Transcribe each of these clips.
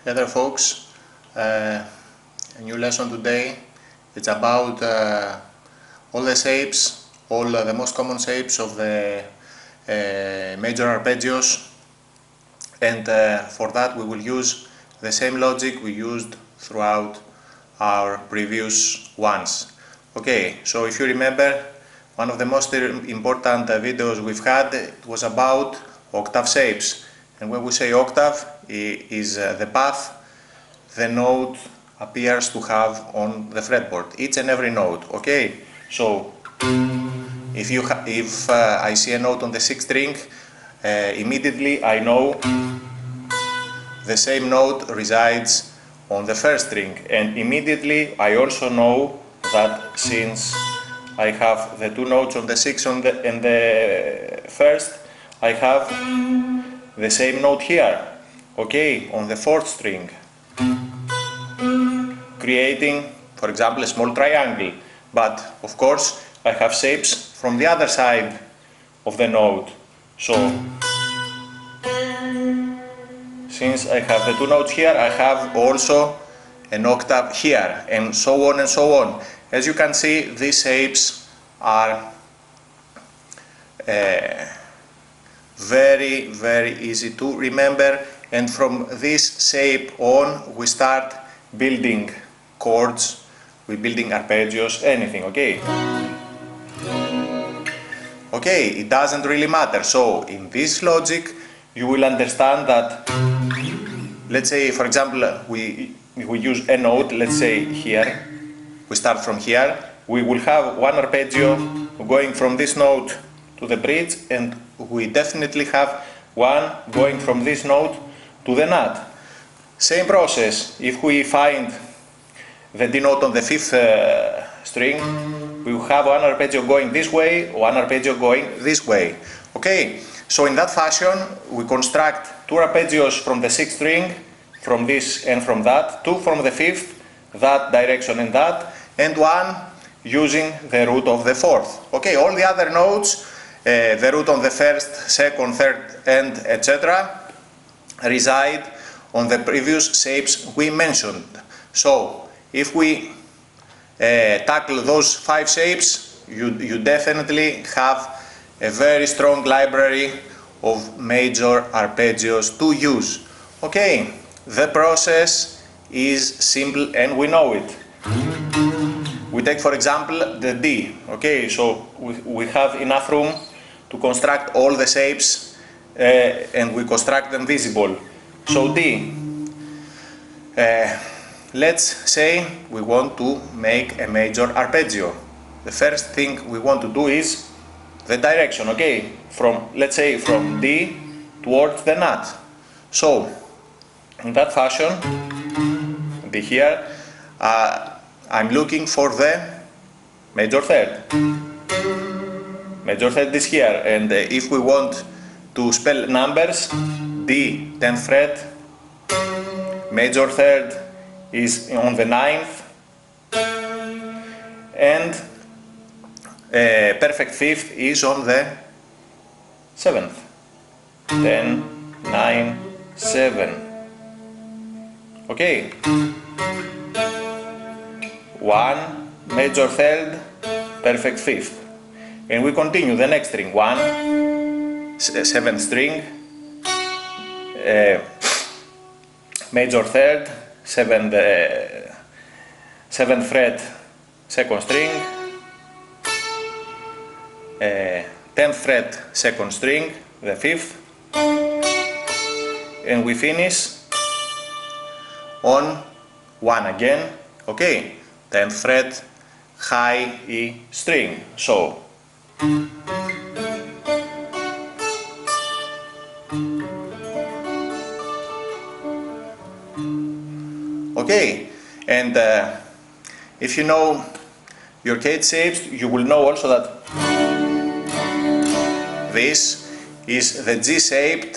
Hey there folks, a new lesson today. It's about all the shapes, the most common shapes of the major arpeggios, and for that we will use the same logic we used throughout our previous ones. Okay, so if you remember, one of the most important videos we've had, it was about octave shapes. And when we say octave, is the path the note appears to have on the fretboard, each and every note. Okay, so if I see a note on the 6th string, immediately I know the same note resides on the 1st string, and immediately I also know that since I have the two notes on the 6th and the 1st, I have the same note here, okay, on the 4th string, creating, for example, a small triangle. But of course I have shapes from the other side of the note, so since I have the two notes here, I have also an octave here, and so on and so on. As you can see, these shapes are very easy to remember, and from this shape on we start building chords, we're building arpeggios, anything, okay? Okay, it doesn't really matter. So in this logic you will understand that, let's say for example we use a note, let's say here, we start from here, we will have one arpeggio going from this note to the bridge, and we definitely have one going from this note to the nut. Same process, if we find the D note on the 5th string, we will have one arpeggio going this way, one arpeggio going this way. Okay, so in that fashion we construct two arpeggios from the 6th string, from this and from that, two from the 5th, that direction and that, and one using the root of the 4th. Okay, all the other notes, the root on the 1st, 2nd, 3rd, and etc. reside on the previous shapes we mentioned. So if we tackle those 5 shapes, you definitely have a very strong library of major arpeggios to use. Okay, the process is simple and we know it. We take for example the D. Okay, so we have enough room to construct all the shapes and we construct them visible. So D, let's say we want to make a major arpeggio. The first thing we want to do is the direction, okay, from, let's say, from D towards the nut. So in that fashion, D here, I'm looking for the major third. Major third is here, and if we want to spell numbers, D, 10th fret, major third is on the 9th, and perfect 5th is on the 7th. 10, 9, 7. Okay. 1, major third, perfect 5th. And we continue the next string, 1, 7th string, major third, 7th fret, 2nd string, 10th fret, 2nd string, the 5th, and we finish on 1 again, okay, 10th fret, high E string. So okay, and if you know your case shapes, you will know also that this is the G shape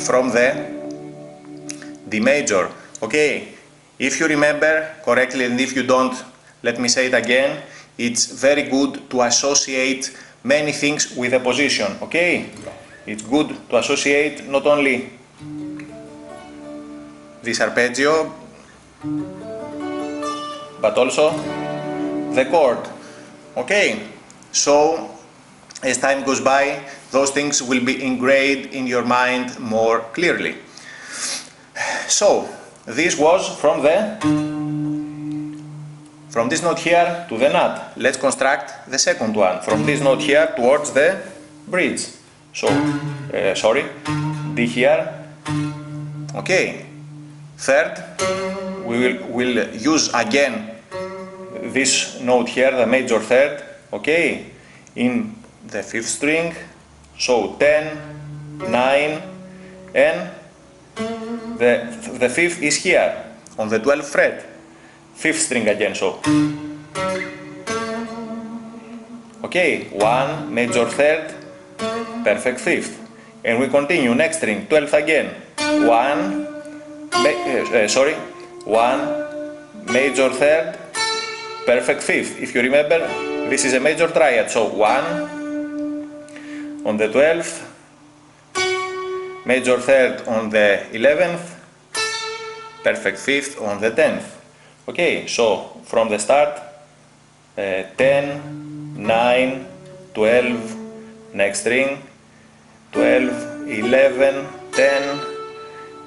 from the D major. Okay, if you remember correctly, and if you don't, let me say it again, it's very good to associate many things with a position. Okay, it's good to associate not only this arpeggio, but also the chord. Okay, so as time goes by, those things will be engraved in your mind more clearly. So this was from this note here to the nut. Let's construct the second one from this note here towards the bridge. So D here. Okay, third, we will use again this note here, the major third, okay, in the fifth string. So 10, 9, and the fifth is here on the 12th fret, fifth string again. So okay, 1 major third, perfect fifth, and we continue next string, 12th again, 1 major third, perfect fifth. If you remember, this is a major triad, so 1 on the 12th, major third on the 11th, perfect fifth on the 10th. Okay, so from the start, 10, 9, 12, next string, 12, 11, 10,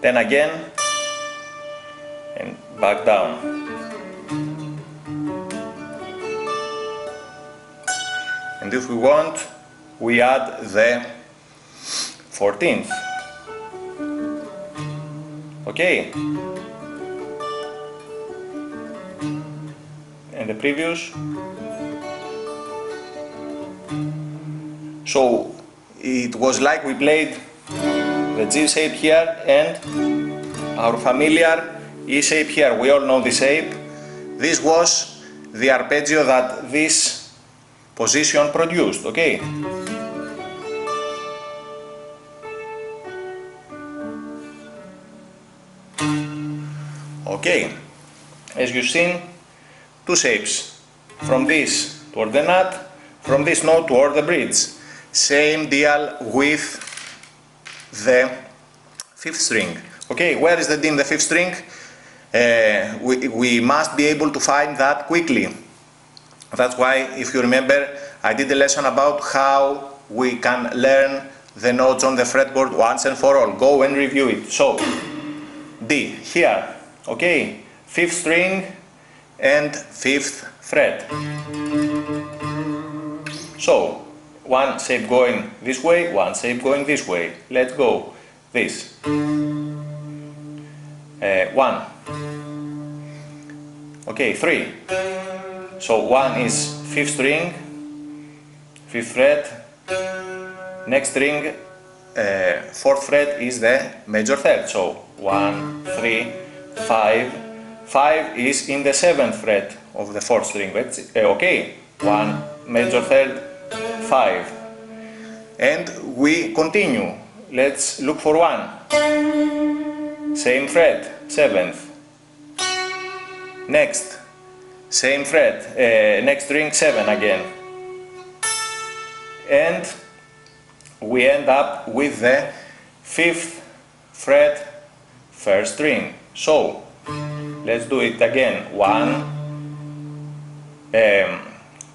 10 again, and back down. And if we want, we add the 14th. Okay. And the previous. So it was like we played the G shape here and our familiar E shape here. We all know the shape. This was the arpeggio that this position produced, okay? Okay, as you've seen, two shapes, from this toward the nut, from this note toward the bridge. Same deal with the fifth string. Okay, where is the D in the fifth string? We must be able to find that quickly. That's why, if you remember, I did a lesson about how we can learn the notes on the fretboard once and for all. Go and review it. So, D here, okay, fifth string and fifth fret. So, one shape going this way, one shape going this way. Let's go. This. 1. Okay, 3. So 1 is fifth string, fifth fret. Next string, fourth fret is the major third. So 1, 3, 5. 5 is in the seventh fret of the fourth string. Okay, 1 major third, 5. And we continue. Let's look for 1. Same fret, 7th. Next, same fret, next string, 7 again. And we end up with the 5th fret, first string. So, let's do it again. 1,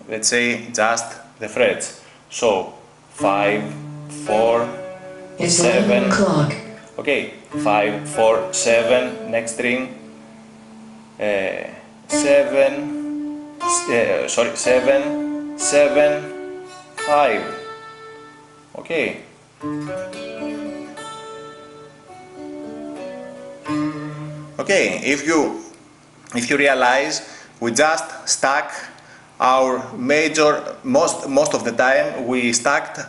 let's say just the frets. So, 5, 4, 7. Okay, 5, 4, 7, next string, 7, 7, 7, 5. Okay. Okay, if you realize, we just stack our major, most of the time we stacked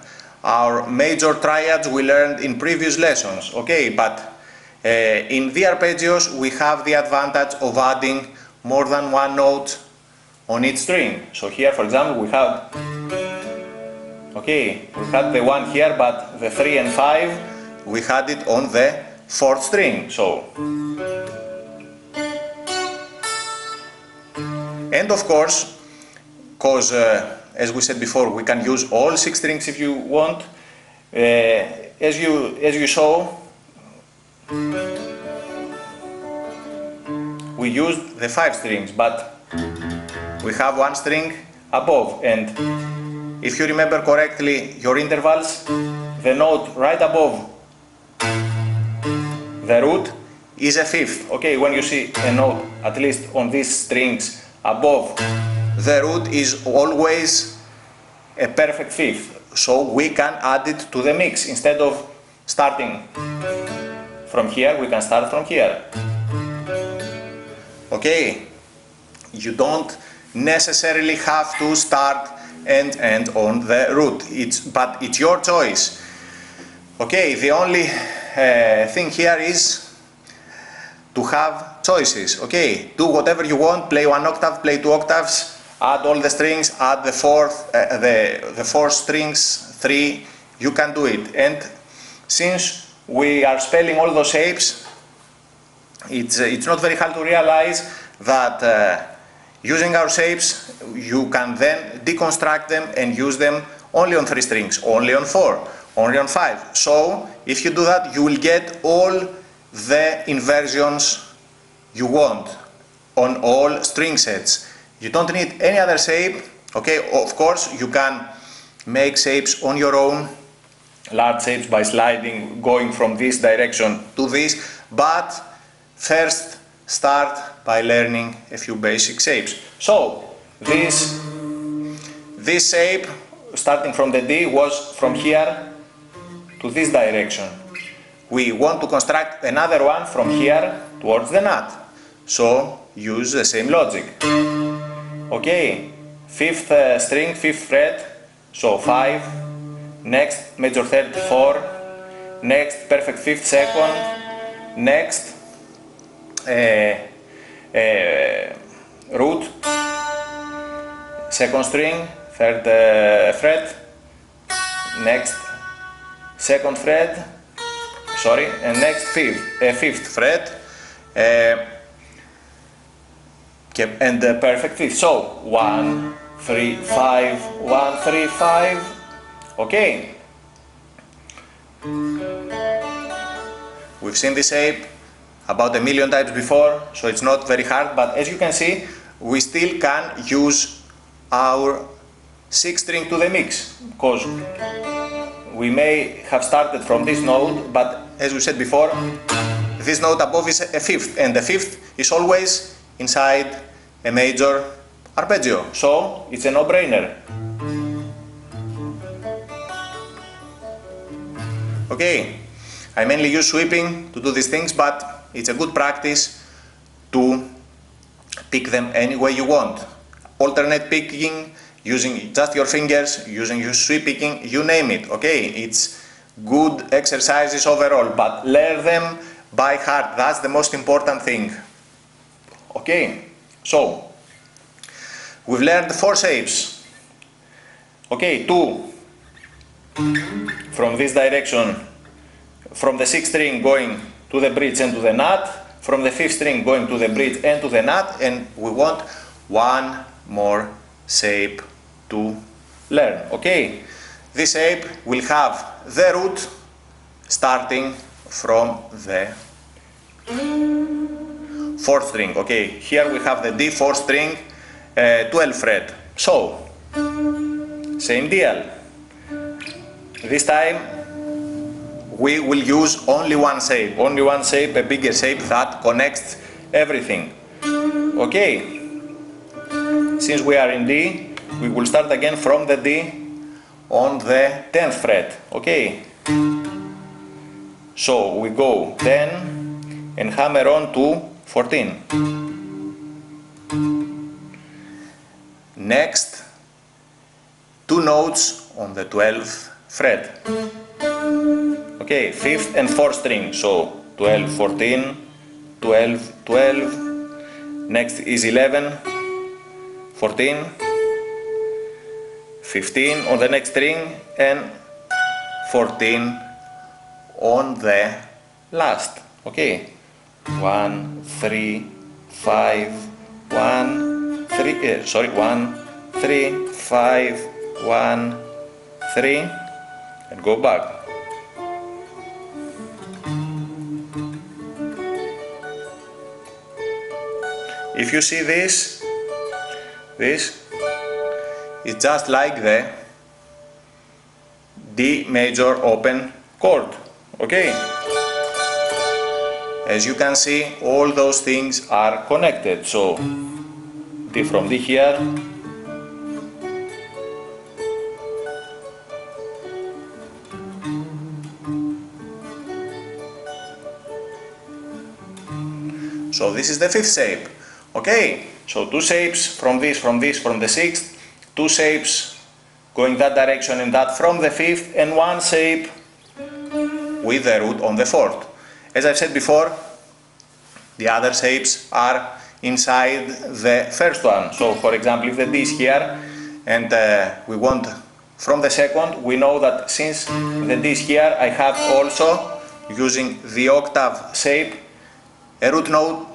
our major triads we learned in previous lessons, okay, but in the arpeggios we have the advantage of adding more than one note on each string. So here, for example, we have, okay, we had the 1 here, but the 3 and 5 we had it on the 4th string. So, and of course, because as we said before, we can use all 6 strings if you want. As you saw, we used the 5 strings, but we have one string above, and if you remember correctly your intervals, the note right above the root is a fifth. Okay, when you see a note, at least on these strings above the root, is always a perfect fifth. So we can add it to the mix. Instead of starting from here, we can start from here. Okay, you don't necessarily have to start and end on the root, but it's your choice. Okay, the only thing here is to have choices. Okay, do whatever you want, play 1 octave, play 2 octaves, add all the strings, add the fourth strings, 3, you can do it. And since we are spelling all those shapes, it's not very hard to realize that using our shapes, you can then deconstruct them and use them only on 3 strings, only on 4, only on 5. So if you do that, you will get all the inversions you want on all string sets. You don't need any other shape. Okay, of course you can make shapes on your own, large shapes by sliding, going from this direction to this, but first start by learning a few basic shapes. So this shape, starting from the D, was from here to this direction. We want to construct another one from here towards the nut, so use the same logic. Okay, 5th string, 5th fret, so 5, next major third 4, next perfect 5th second, next root, 2nd string, 3rd fret, next 2nd fret, sorry, and next 5th fret, and the perfect 5th. So 1, 3, 5, 1, 3, 5. Okay. We've seen this shape about 1,000,000 times before, so it's not very hard, but as you can see, we still can use our 6th string to the mix, because we may have started from this note, but as we said before, this note above is a 5th, and the 5th is always inside a major arpeggio, so it's a no-brainer. Okay, I mainly use sweeping to do these things, but it's a good practice to pick them any way you want. Alternate picking, using just your fingers, using your sweep picking, you name it. Okay, it's good exercises overall, but learn them by heart. That's the most important thing. Okay, so we've learned 4 shapes. Okay, 2 from this direction, from the 6th string going to the bridge and to the nut, from the 5th string going to the bridge and to the nut, and we want 1 more shape to learn. Okay, this shape will have the root starting from the 4th string. Okay, here we have the D 4th string, 12th fret. So, same deal. This time we will use only one shape, a bigger shape that connects everything. Okay, since we are in D, we will start again from the D on the 10th fret. Okay, so we go 10 and hammer on to 14. Next, 2 notes on the 12th fret. Okay, 5th and 4th string, so 12, 14, 12, 12, next is 11, 14, 15 on the next string, and 14 on the last. Okay, 1, 3, 5, 1, 3, 1, 3, 5, 1, 3, and go back. if you see this it's just like the D major open chord, okay? As you can see, all those things are connected, so D from D here, so this is the fifth shape, okay? So two shapes from this, from the sixth, two shapes going that direction and that from the fifth, and one shape with the root on the fourth. As I've said before, the other shapes are inside the first one. So for example, if the D is here and we want from the second, we know that since the D is here, I have also, using the octave shape, a root note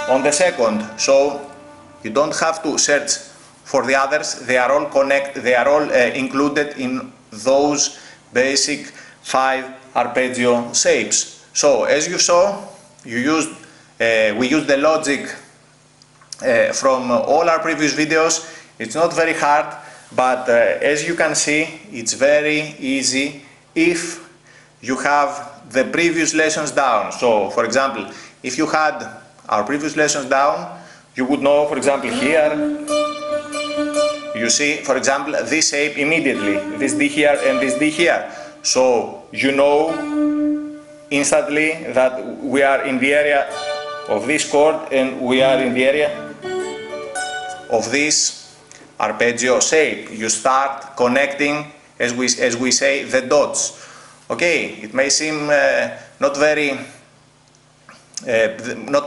on the second. So you don't have to search for the others, they are all included in those basic 5 arpeggio shapes. So as you saw, we used the logic from all our previous videos. It's not very hard, but as you can see, it's very easy if you have the previous lessons down. So for example, if you had our previous lessons down, you would know, for example, here you see, for example, this shape immediately, this D here and this D here. So you know instantly that we are in the area of this chord and we are in the area of this arpeggio shape. You start connecting, as we say, the dots. Okay, it may seem not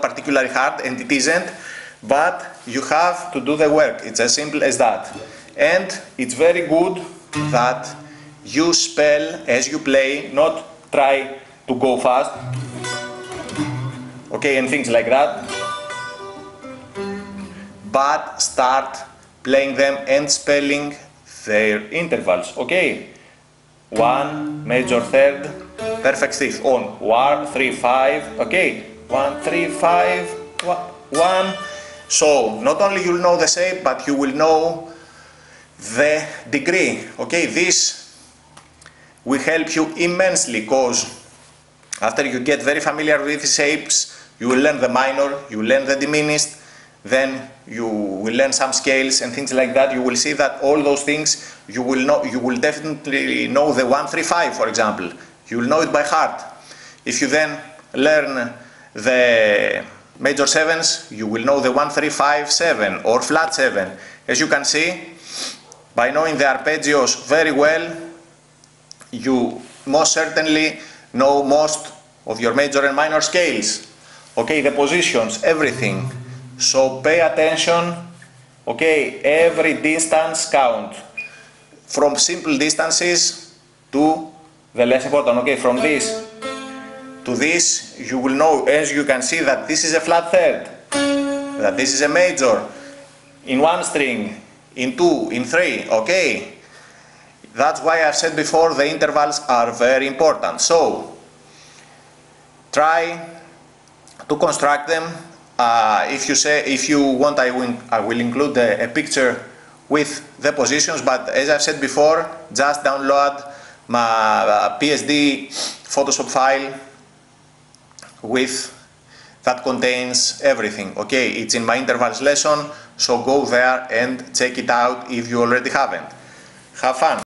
particularly hard, and it isn't, but you have to do the work. It's as simple as that. And it's very good that you spell as you play, not try to go fast, okay, and things like that, but start playing them and spelling their intervals, okay? 1 major third, perfect fifth on 1 3 5, okay, 1 3 5 1. So not only you'll know the shape, but you will know the degree, okay? This will help you immensely, because after you get very familiar with the shapes, you will learn the minor, you will learn the diminished, then you will learn some scales and things like that. You will see that all those things you will know. You will definitely know the 1 3 5, for example. You will know it by heart. If you then learn the major sevens, you will know the 1 3 5 7 or flat 7. As you can see, by knowing the arpeggios very well, you most certainly know most of your major and minor scales, okay, the positions, everything. So pay attention, okay, every distance count, from simple distances to the less important, okay, from this to this, you will know, as you can see, that this is a flat third, that this is a major, in one string, in two, in three, okay? That's why I've said before, the intervals are very important. So try to construct them. If you want, I will include a picture with the positions, but as I've said before, just download my PSD Photoshop file that contains everything, okay? It's in my intervals lesson, so go there and check it out if you already haven't. Have fun!